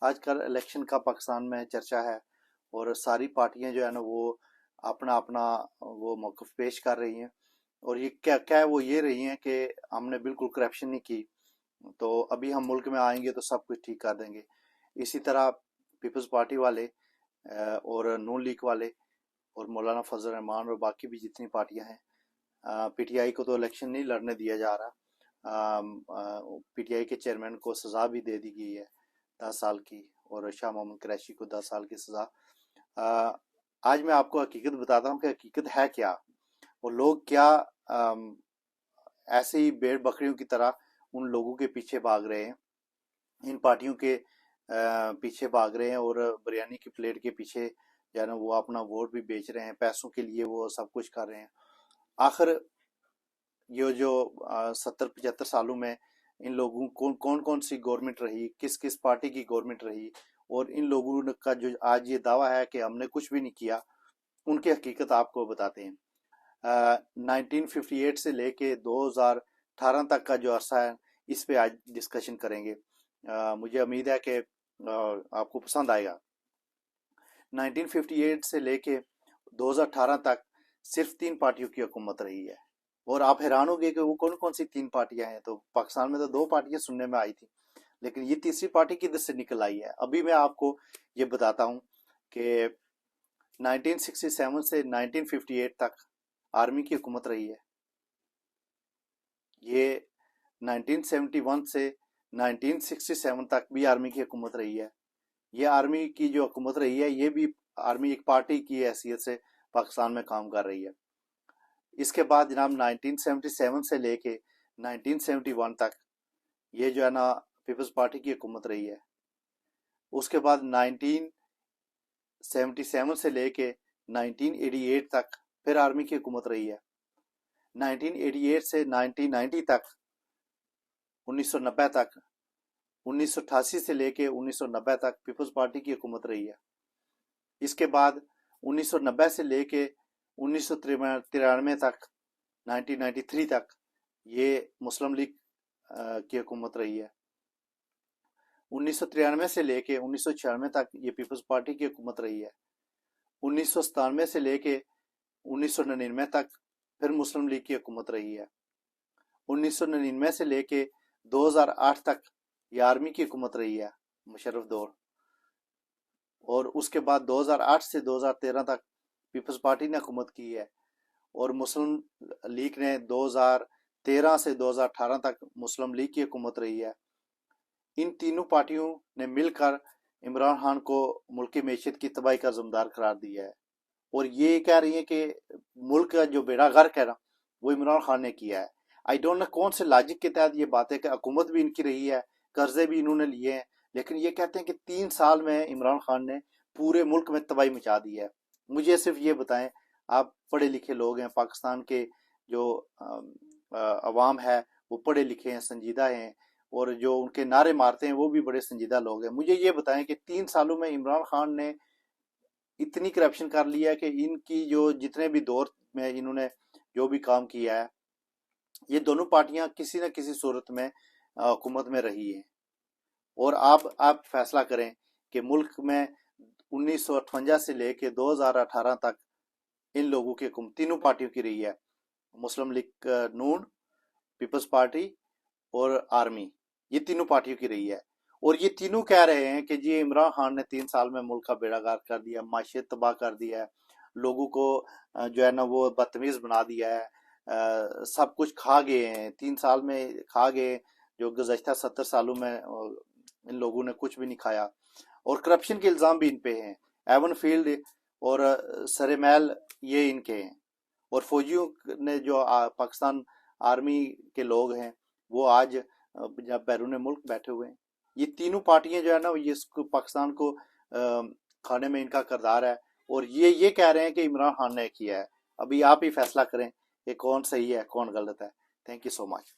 آج کل الیکشن کا پاکستان میں چرچا ہے اور ساری پارٹیاں جو ہے نا وہ اپنا اپنا وہ موقف پیش کر رہی ہیں، اور یہ کیا ہے، وہ یہ رہی ہیں کہ ہم نے بالکل کرپشن نہیں کی تو ابھی ہم ملک میں آئیں گے تو سب کچھ ٹھیک کر دیں گے۔ اسی طرح پیپلز پارٹی والے اور نون لیگ والے اور مولانا فضل الرحمان اور باقی بھی جتنی پارٹیاں ہیں، پی ٹی آئی کو تو الیکشن نہیں لڑنے دیا جا رہا، پی ٹی آئی کے چیئرمین کو سزا بھی دے دی گئی ہے 10 سال کی، اور شاہ محمد قریشی کو 10 سال کی سزا۔ آج میں آپ کو حقیقت بتاتا ہوں کہ حقیقت ہے کیا، اور لوگ کیا ایسے ہی بھیڑ بکریوں کی طرح ان لوگوں کے پیچھے بھاگ رہے ہیں، ان پارٹیوں کے پیچھے بھاگ رہے ہیں، اور بریانی کی پلیٹ کے پیچھے جو ہے نا وہ اپنا ووٹ بھی بیچ رہے ہیں، پیسوں کے لیے وہ سب کچھ کر رہے ہیں۔ آخر یہ جو 70-75 سالوں میں ان لوگوں کون سی گورنمنٹ رہی، کس پارٹی کی گورنمنٹ رہی، اور ان لوگوں کا جو آج یہ دعویٰ ہے کہ ہم نے کچھ بھی نہیں کیا، ان کی حقیقت آپ کو بتاتے ہیں۔ 1958 سے لے کے 2018 تک کا جو عرصہ ہے، اس پہ آج ڈسکشن کریں گے۔ مجھے امید ہے کہ آپ کو پسند آئے گا۔ 1958 سے لے کے 2018 تک صرف 3 پارٹیوں کی حکومت رہی ہے، اور آپ حیران ہو گئے کہ وہ کون سی 3 پارٹیاں ہیں۔ تو پاکستان میں تو 2 پارٹیاں سننے میں آئی تھی، لیکن یہ تیسری پارٹی کدھر سے نکل آئی ہے؟ ابھی میں آپ کو یہ بتاتا ہوں کہ 1967 سے 1958 تک آرمی کی حکومت رہی ہے، یہ 1971 سے 1967 تک بھی آرمی کی حکومت رہی ہے۔ یہ آرمی کی جو حکومت رہی ہے، یہ بھی آرمی ایک پارٹی کی حیثیت سے پاکستان میں کام کر رہی ہے۔ اس کے بعد جناب 1977 سے لے کے 1971 تک یہ جو ہے نا پیپلز پارٹی کی حکومت رہی ہے۔ اس کے بعد 1977 سے لے کے 1988 تک پھر آرمی کی حکومت رہی ہے۔ 1988 سے 1990 تک 1990 تک 1988 سے لے کے 1990 تک پیپلز پارٹی کی حکومت رہی ہے۔ اس کے بعد 1990 سے لے کے 1993 تک 1993 تک یہ مسلم لیگ کی حکومت رہی ہے۔ 1993 سے لے کے 1996 تک یہ پیپلز پارٹی کی حکومت رہی ہے۔ 1997 سے لے کے 1999 تک پھر مسلم لیگ کی حکومت رہی ہے۔ 1999 سے لے کے 2008 تک یہ آرمی کی حکومت رہی ہے، مشرف دور، اور اس کے بعد 2008 سے 2013 تک پیپلز پارٹی نے حکومت کی ہے، اور مسلم لیگ نے 2013 سے 2018 تک مسلم لیگ کی حکومت رہی ہے۔ ان تینوں پارٹیوں نے مل کر عمران خان کو ملک کی معیشت کی تباہی کا ذمہ دار قرار دیا ہے، اور یہ کہہ رہی ہیں کہ ملک کا جو بیڑا غرق ہے نا وہ عمران خان نے کیا ہے۔ آئی ڈونٹ نو کون سے لاجک کے تحت یہ بات ہے کہ حکومت بھی ان کی رہی ہے، قرضے بھی انہوں نے لیے ہیں، لیکن یہ کہتے ہیں کہ 3 سال میں عمران خان نے پورے ملک میں تباہی مچا دی ہے۔ مجھے صرف یہ بتائیں، آپ پڑھے لکھے لوگ ہیں، پاکستان کے جو عوام ہے وہ پڑھے لکھے ہیں، سنجیدہ ہیں، اور جو ان کے نعرے مارتے ہیں وہ بھی بڑے سنجیدہ لوگ ہیں۔ مجھے یہ بتائیں کہ 3 سالوں میں عمران خان نے اتنی کرپشن کر لی ہے کہ ان کی جو جتنے بھی دور میں انہوں نے جو بھی کام کیا ہے، یہ دونوں پارٹیاں کسی نہ کسی صورت میں حکومت میں رہی ہیں، اور آپ فیصلہ کریں کہ ملک میں 1958 سے لے کے 2018 تک ان لوگوں کی حکومت تینوں پارٹیوں کی رہی ہے، مسلم لیگ نون، پیپلز پارٹی اور آرمی، یہ تینوں پارٹیوں کی رہی ہے، اور یہ تینوں کہہ رہے ہیں کہ جی عمران خان نے 3 سال میں ملک کا بیڑا غرق کر دیا، معیشت تباہ کر دیا ہے، لوگوں کو جو ہے نا وہ بدتمیز بنا دیا ہے، سب کچھ کھا گئے ہیں 3 سال میں، کھا گئے جو گزشتہ 70 سالوں میں ان لوگوں نے کچھ بھی نہیں کھایا، اور کرپشن کے الزام بھی ان پہ ہیں۔ ایون فیلڈ اور سرمیل یہ ان کے ہیں، اور فوجیوں نے جو پاکستان آرمی کے لوگ ہیں وہ آج جب بیرون ملک بیٹھے ہوئے ہیں۔ یہ تینوں پارٹیاں جو ہے نا یہ پاکستان کو کھانے میں ان کا کردار ہے، اور یہ کہہ رہے ہیں کہ عمران خان نے کیا ہے۔ ابھی آپ ہی فیصلہ کریں کہ کون صحیح ہے کون غلط ہے۔ Thank you so much.